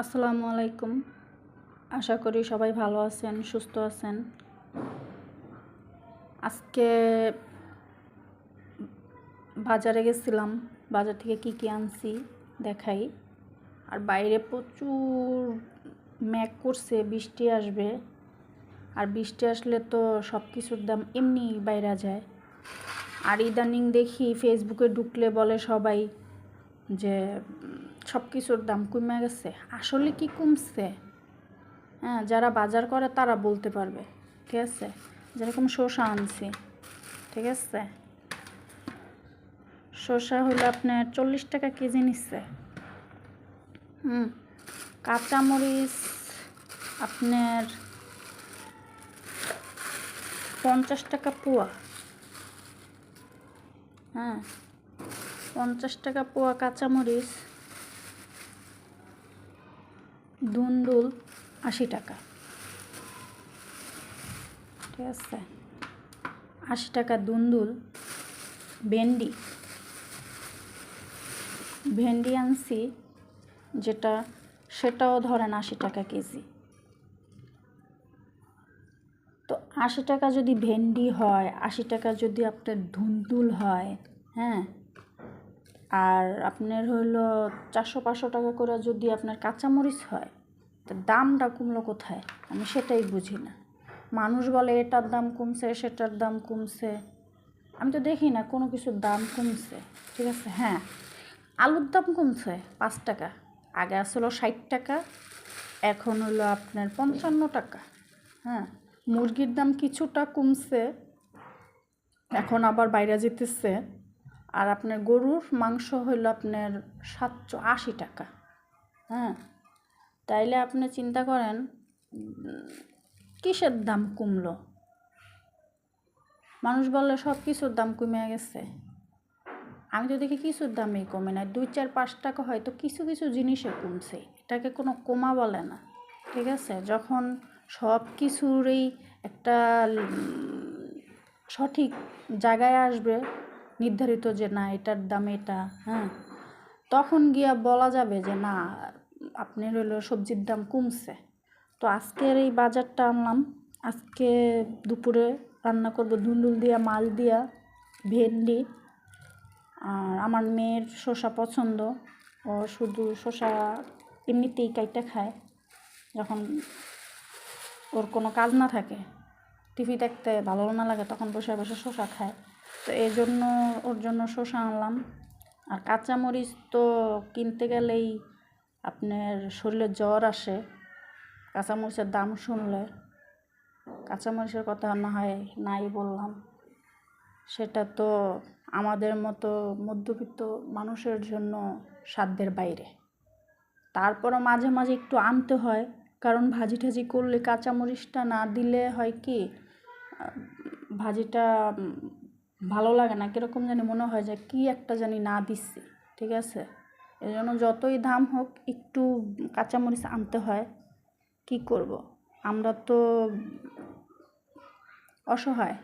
আসসালামু আলাইকুম। আশা করি সবাই ভালো আছেন, সুস্থ আছেন। আজকে বাজারে গেছিলাম, বাজার থেকে কি আনছি দেখাই। আর বাইরে প্রচুর মেঘ করছে, বৃষ্টি আসবে। আর বৃষ্টি আসলে তো সব কিছুর দাম এমনি বাইরে যায়। আর ইদানিং দেখি ফেসবুকে ঢুকলে বলে সবাই যে সব কিছুর দাম কমে গেছে। আসলে কি কমছে? হ্যাঁ, যারা বাজার করে তারা বলতে পারবে। ঠিক আছে, যেরকম শসা আনছি, ঠিক আছে, শসা হলো আপনার 40 টাকা কেজি নিচ্ছে। কাঁচামরিচ আপনার 50 টাকা পোয়া। হ্যাঁ, 50 টাকা পোয়া কাঁচামরিচ। ধুন্দুল 80 টাকা। ঠিক আছে, 80 টাকা ধুন্দুল। ভেন্ডি আনছি যেটা, সেটাও ধরেন 80 টাকা কেজি। তো 80 টাকা যদি ভেন্ডি হয়, 80 টাকা যদি আপনার ধুন্দুল হয়, হ্যাঁ, আর আপনার হলো 400-500 টাকা করে যদি আপনার কাঁচামরিচ হয়, তো দামটা কমলো কোথায়? আমি সেটাই বুঝি না। মানুষ বলে এটার দাম কমছে, সেটার দাম কমছে, আমি তো দেখি না কোনো কিছুর দাম কমছে। ঠিক আছে, হ্যাঁ, আলুর দাম কমছে 5 টাকা। আগে আসলো 60 টাকা, এখন হলো আপনার 55 টাকা। হ্যাঁ, মুরগির দাম কিছুটা কমছে, এখন আবার বাইরে যেতেছে। আর আপনার গরুর মাংস হইল আপনার 780 টাকা। হ্যাঁ, তাইলে আপনি চিন্তা করেন কিসের দাম কমলো। মানুষ বললে সব কিছুর দাম কমে গেছে, আমি তো দেখি কিছুর দামই কমে না। 2-4-5 টাকা হয়তো কিছু কিছু জিনিসে কমছে, এটাকে কোনো কমা বলে না। ঠিক আছে, যখন সব কিছুরই একটা সঠিক জায়গায় আসবে, নির্ধারিত যে না এটার দাম এটা, হ্যাঁ, তখন গিয়া বলা যাবে যে না আপনার হলো সবজির দাম কমছে। তো আজকের এই বাজারটা আনলাম, আজকে দুপুরে রান্না করব ধুন্দুল দিয়া, মাছ দিয়া, ভেন্ডি। আর আমার মেয়ের শসা পছন্দ, ও শুধু শসা এমনিতেই কাইটা খায় যখন ওর কোনো কাজ না থাকে, টিভি দেখতে ভালো না লাগে, তখন বসে বসে শসা খায়। তো এই জন্য ওর জন্য শসা আনলাম। আর কাঁচামরিচ তো কিনতে গেলেই আপনার শরীরে জ্বর আসে কাঁচামরিচের দাম শুনলে। কাঁচামরিচের কথা না হয় নাই বললাম, সেটা তো আমাদের মতো মধ্যবিত্ত মানুষের জন্য সাধ্যের বাইরে। তারপরও মাঝে মাঝে একটু আনতে হয়, কারণ ভাজি টাজি করলে কাঁচামরিচটা না দিলে হয় কি, ভাজিটা ভালো লাগে না, কীরকম জানি মনে হয় যে কি একটা জানি না দিচ্ছি। ঠিক আছে, এই জন্য যতই দাম হোক একটু কাঁচামরিচ আনতে হয়। কি করব, আমরা তো অসহায়।